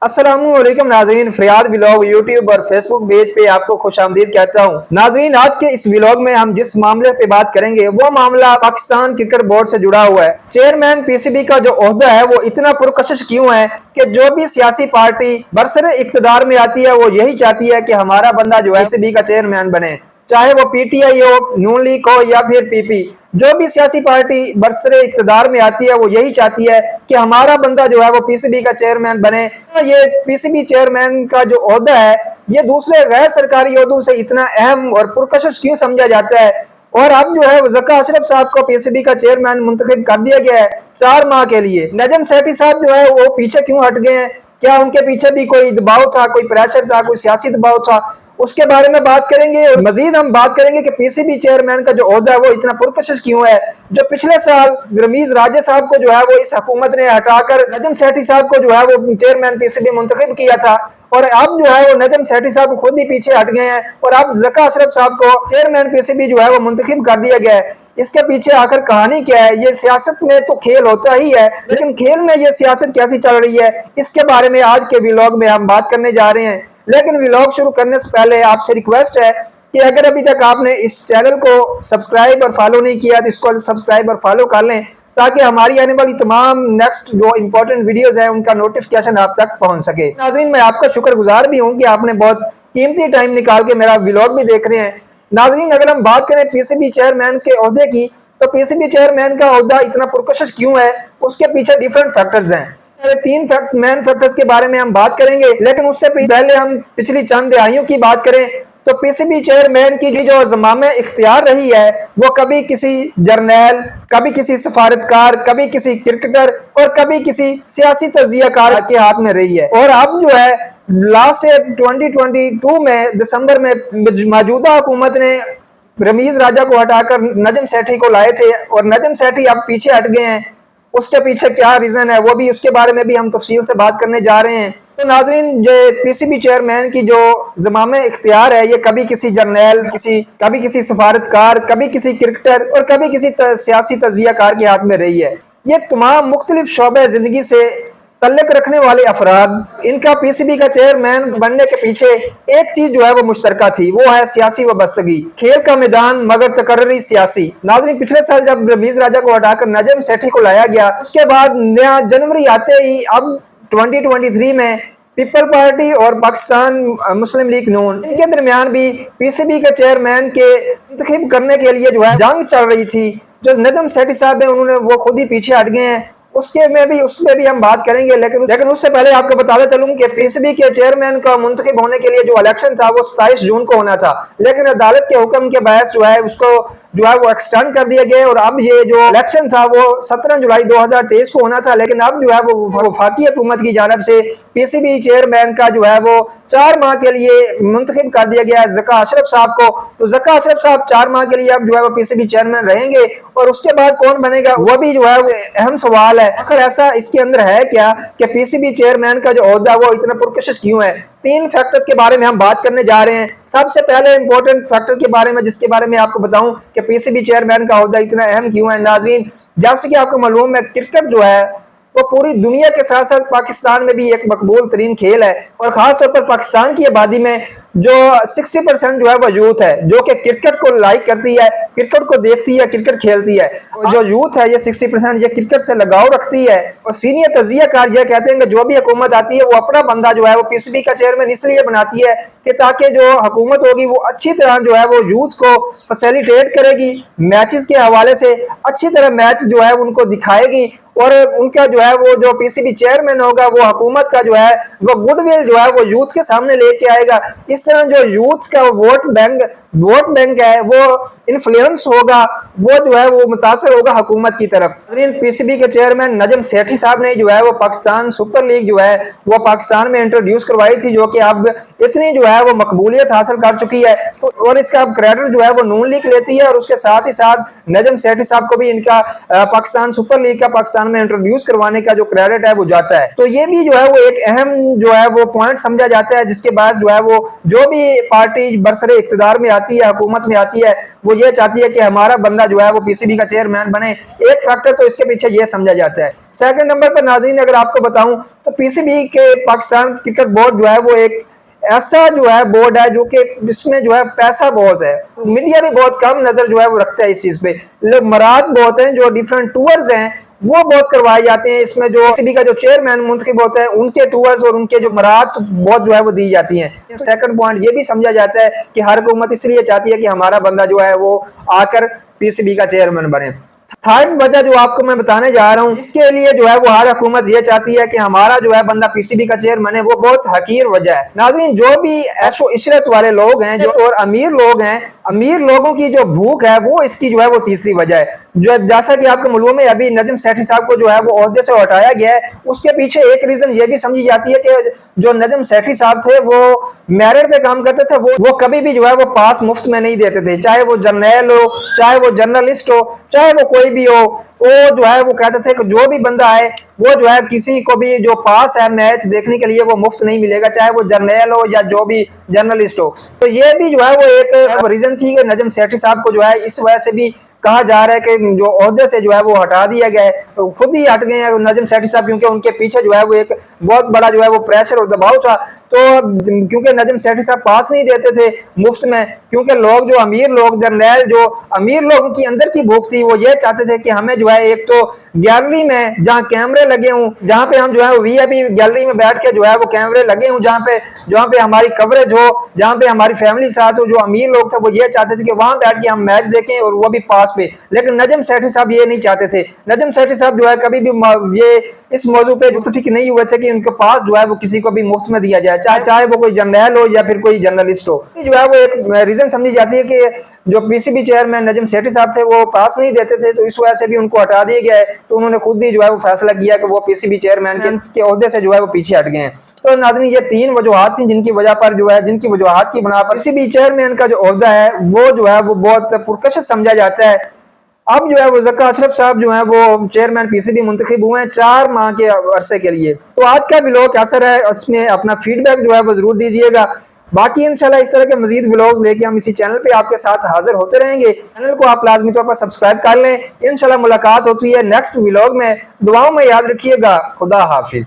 अस्सलामुअलैकुम नाजरीन, फरियाद व्लॉग यूट्यूब और फेसबुक पेज पे आपको खुशामदीद कहता हूँ। नाजरीन, आज के इस व्लॉग में हम जिस मामले पे बात करेंगे वो मामला पाकिस्तान क्रिकेट बोर्ड से जुड़ा हुआ है। चेयरमैन पीसीबी का जो ओहदा है वो इतना पुरकशिश क्यों है कि जो भी सियासी पार्टी बरसरे इक्तदार में आती है वो यही चाहती है कि हमारा बंदा जो है पीसीबी का चेयरमैन बने, चाहे वो पीटीआई हो, नून लीग हो या फिर पीपी। जो भी सियासी पार्टी बरसरे इक्तदार में आती है वो यही चाहती है कि हमारा बंदा जो है वो पीसीबी का चेयरमैन बने। ये पीसीबी चेयरमैन का जो ओहदा है ये दूसरे गैर सरकारी ओहदों से इतना अहम और पुरकशिश क्यों समझा जाता है। और अब जो है वो ज़का अशरफ साहब को पीसीबी का चेयरमैन मुंतखब कर दिया गया है 4 माह के लिए। नजम सेठी साहब जो है वो पीछे क्यों हट गए हैं? क्या उनके पीछे भी कोई दबाव था, कोई प्रेशर था, कोई सियासी दबाव था? उसके बारे में बात करेंगे। और मजीद हम बात करेंगे कि पीसीबी चेयरमैन का जो ओहदा है वो इतना पुरकशिश क्यों है। जो पिछले साल रमीज राजा साहब को जो है वो इस हुकूमत ने हटाकर नजम सेठी साहब को जो है वो चेयरमैन पीसीबी मुंतखब किया था, और अब जो है वो नजम सेठी साहब खुद ही पीछे हट गए हैं और अब ज़का अशरफ साहब को चेयरमैन पीसीबी जो है वो मुंतखब कर दिया गया है। इसके पीछे आखिर कहानी क्या है? ये सियासत में तो खेल होता ही है, लेकिन खेल में ये सियासत कैसी चल रही है इसके बारे में आज के व्लॉग में हम बात करने जा रहे हैं। लेकिन व्लॉग शुरू करने से पहले आपसे रिक्वेस्ट है कि अगर अभी तक आपने इस चैनल को सब्सक्राइब और फॉलो नहीं किया तो इसको सब्सक्राइब और फॉलो कर लें, ताकि हमारी आने वाली तमाम नेक्स्ट जो इंपॉर्टेंट वीडियोस हैं उनका नोटिफिकेशन आप तक पहुंच सके। नाज़रीन, मैं आपका शुक्रगुजार भी हूं कि आपने बहुत कीमती टाइम निकाल के मेरा व्लॉग भी देख रहे हैं। नाज़रीन, अगर हम बात करें पीसीबी चेयरमैन के ओहदे की, तो पीसीबी चेयरमैन का ओहदा इतना पुरकशिश क्यों है उसके पीछे डिफरेंट फैक्टर्स हैं। 3 मेन फैक्टर्स के बारे में हम बात करेंगे, लेकिन उससे पहले हम पिछली चंद दिहाइयों की बात करें तो पीसीबी चेयरमैन की जो ज़मामे इख्तियार रही है वो कभी किसी जर्नैल, कभी किसी सफारतकार, कभी किसी क्रिकेटर और कभी किसी सियासी तजियाकार के हाथ में रही है। और अब जो है लास्ट ईयर 2022 में दिसंबर में मौजूदा हुकूमत ने रमीज राजा को हटाकर नजम सेठी को लाए थे और नजम सेठी अब पीछे हट गए हैं। उसके पीछे क्या रीजन है वो भी उसके बारे में भी हम तफसील से बात करने जा रहे हैं। तो नाजरीन, जो पीसीबी चेयरमैन की जो ज़मामे इख्तियार है ये कभी किसी जर्नैल, कभी किसी सफारतकार, कभी किसी क्रिकेटर और कभी किसी सियासी तजियाकार के हाथ में रही है। ये तमाम मुख्तलिफ शोबे ज़िंदगी से तल्लुक़ रखने वाले अफराद, इनका पीसीबी का चेयरमैन बनने के पीछे एक चीज जो है वो मुश्तरका थी, वो है सियासी वाबस्तगी। खेल का मैदान मगर तकर्री सियासी। नाज़रीन, पिछले साल जब रमीज राजा को हटाकर नजम सेठी को लाया गया, उसके बाद नया जनवरी आते ही अब 2023 में पीपल पार्टी और पाकिस्तान मुस्लिम लीग नून, इनके दरमियान भी पीसीबी के चेयरमैन के इंतखाब करने के लिए जो है जंग चल रही थी। जो नजम सेठी साहब है उन्होंने वो खुद ही पीछे हट गए हैं। उसमें भी हम बात करेंगे, लेकिन उससे पहले आपको बताना चलूं कि पीसीबी के चेयरमैन का मुंतखब होने के लिए जो इलेक्शन था वो 27 जून को होना था, लेकिन अदालत के हुक्म के बायस जो है उसको जो है वो एक्सटेंड कर दिया गया और अब ये जो इलेक्शन था वो 17 जुलाई 2023 को होना था। लेकिन अब जो है वो वफाकी हुकूमत की जानब से पीसीबी चेयरमैन का जो है वो 4 माह के लिए मुंतखब कर दिया गया है ज़का अशरफ साहब को। तो ज़का अशरफ साहब 4 माह के लिए अब जो है वो पीसीबी चेयरमैन रहेंगे और उसके बाद कौन बनेगा वो भी जो है अहम सवाल है। आखिर ऐसा इसके अंदर है क्या कि पीसीबी चेयरमैन का जो ओहदा वो इतना पुरकशिश क्यों है? 3 फैक्टर्स के बारे में हम बात करने जा रहे हैं। सबसे पहले इंपॉर्टेंट फैक्टर के बारे में जिसके बारे में आपको बताऊं कि पीसीबी चेयरमैन का ओहदा इतना अहम क्यों है। नाज़रीन, जैसे कि आपको मालूम है क्रिकेट जो है वो पूरी दुनिया के साथ साथ पाकिस्तान में भी एक मकबूल तरीन खेल है, और खासतौर पर पाकिस्तान की आबादी में जो 60% जो है वो यूथ है जो कि क्रिकेट को लाइक करती है, क्रिकेट को देखती है, क्रिकेट खेलती है। जो यूथ है ये 60% ये क्रिकेट से लगाव रखती है। और सीनियर तजियाकार ये कहते हैं कि जो भी हुकूमत आती है वो अपना बंदा जो है वो पीसीबी का चेयरमैन इसलिए बनाती है कि ताकि जो हुकूमत होगी वो अच्छी तरह जो है वो यूथ को फैसिलिटेट करेगी, मैचेस के हवाले से अच्छी तरह मैच जो है उनको दिखाएगी, और उनका जो है वो जो पीसीबी चेयरमैन होगा वो हुकूमत का जो है वो गुडविल जो है वो यूथ के सामने लेके आएगा। इस तरह जो यूथ का वोट बैंक है वो इन्फ्लुएंस होगा, वो जो है वो मुतासर होगा हुकूमत की तरफ। पीसीबी के चेयरमैन नजम सेठी साहब ने जो है वो पाकिस्तान सुपर लीग जो है वो पाकिस्तान में इंट्रोड्यूस करवाई थी, जो कि अब इतनी जो है वो मकबूलियत हासिल कर चुकी है। तो और इसका क्रेडिट जो है वो नून लीग लेती है, और उसके साथ ही साथ नजम सेठी साहब को भी इनका पाकिस्तान सुपर लीग का पाकिस्तान पाकिस्तान में इंट्रोड्यूस करवाने का जो क्रेडिट है वो जाता है। तो ये भी जो है वो एक अहम जो है वो पॉइंट समझा जाता है, जिसके बाद जो है वो जो भी पार्टी बरसरे इख्तिदार में आती है, हुकूमत में आती है, वो ये चाहती है कि हमारा बंदा जो है वो पीसीबी का चेयरमैन बने। एक फैक्टर तो इसके पीछे ये समझा जाता है। सेकंड नंबर पर नाज़रीन अगर आपको बताऊं तो पीसीबी के पाकिस्तान क्रिकेट बोर्ड जो है वो एक ऐसा जो है बोर्ड है जो कि इसमें जो है पैसा बहुत है, मीडिया भी बहुत कम नजर जो है वो रखता है इस चीज पे। लोग मराज बहुत हैं, जो डिफरेंट टूर्स हैं वो बहुत करवाए जाते हैं। इसमें जो पीसीबी का जो चेयरमैन मुंतखब होता है उनके टूर्स और उनके जो मराहत बहुत जो है वो दी जाती हैं। सेकंड पॉइंट ये भी समझा जाता है कि हर हुकूमत इसलिए चाहती है कि हमारा बंदा जो है वो आकर पीसीबी का चेयरमैन बने। थर्ड वजह जो आपको मैं बताने जा रहा हूँ, इसके लिए जो है वो हर हुकूमत ये चाहती है कि हमारा जो है बंदा पीसीबी का चेयरमैन है, वो बहुत हकीर वजह है। नाज़रीन जो भी ऐशो इशरत वाले लोग हैं, जो और अमीर लोग हैं, अमीर लोगों की जो भूख है वो इसकी जो है वो तीसरी वजह है। जो जैसा कि आपको मालूम है अभी नजम सेठी साहब को जो है वो ओहदे से हटाया गया है, उसके पीछे एक रीजन ये भी समझी जाती है कि जो नजम सेठी साहब थे वो मेरिट पे काम करते थे, वो कभी भी जो है वो पास मुफ्त में नहीं देते थे, चाहे वो जर्नैल हो, चाहे वो जर्नलिस्ट हो, चाहे वो कोई भी हो। वो जो है वो कहते थे कि जो भी बंदा आए वो जो है किसी को भी जो पास है मैच देखने के लिए वो मुफ्त नहीं मिलेगा, चाहे वो जर्नैल हो या जो भी जर्नलिस्ट हो। तो ये भी जो है वो एक रीजन थी कि नजम सेठी साहब को जो है इस वजह से भी कहा जा रहा है कि जो ओहदे से जो है वो हटा दिया गया है। तो खुद ही हट गए हैं नजम सेठी साहब, क्योंकि उनके पीछे जो है वो एक बहुत बड़ा जो है वो प्रेशर और दबाव था। तो क्योंकि नजम सेठी साहब पास नहीं देते थे मुफ्त में, क्योंकि लोग जो अमीर लोग जर्नैल जो अमीर लोगों की अंदर की भूख थी वो ये चाहते थे कि हमें जो है एक तो गैलरी में जहाँ कैमरे लगे हों, जहाँ पे हम जो है वीआईपी गैलरी में बैठ के जो है वो कैमरे लगे हों, जहाँ पे हमारी कवरेज हो, जहाँ पे हमारी फैमिली साथ हो। जो अमीर लोग थे वो ये चाहते थे कि वहां बैठ के हम मैच देखें और वो भी पास पे। लेकिन नजम सेठी साहब ये नहीं चाहते थे। नजम सेठी साहब जो है कभी भी ये इस मौजू पे मुत्तफिक नहीं हुए थे कि उनके पास जो है वो किसी को भी मुफ्त में दिया जाए, चाहे वो कोई जर्नैल हो या फिर कोई जर्नलिस्ट हो। जो है वो एक रीजन समझी जाती है कि जो पीसीबी चेयरमैन नजम सेठी साहब थे वो पास नहीं देते थे, तो इस वजह से भी उनको हटा दिया गया है। तो उन्होंने खुद ही जो है वो फैसला किया कि वो पीसीबी चेयरमैन के ओहदे से जो है वो पीछे हट गए हैं। तो नाज़रीन ये तीन वजूहात थी जिनकी वजह पर जो है जिनकी वजूहात की बना पर पीसीबी चेयरमैन का जो ओहदा है वो जो है वो बहुत पुरकशिश समझा जाता है। अब जो है वो ज़का अशरफ साहब जो है वो चेयरमैन पीसीबी मुंतखब हुए हैं 4 माह के अरसे के लिए। तो आज का व्लॉग कैसा रहा है उसमें अपना फीडबैक जो है वो जरूर दीजिएगा। बाकी इंशाल्लाह इस तरह के मजीद व्लॉग्स लेके हम इसी चैनल पे आपके साथ हाजिर होते रहेंगे। चैनल को आप लाजमी तौर पर सब्सक्राइब कर लें। इंशाल्लाह मुलाकात होती है नेक्स्ट व्लॉग में। दुआओं में याद रखिएगा। खुदा हाफिज।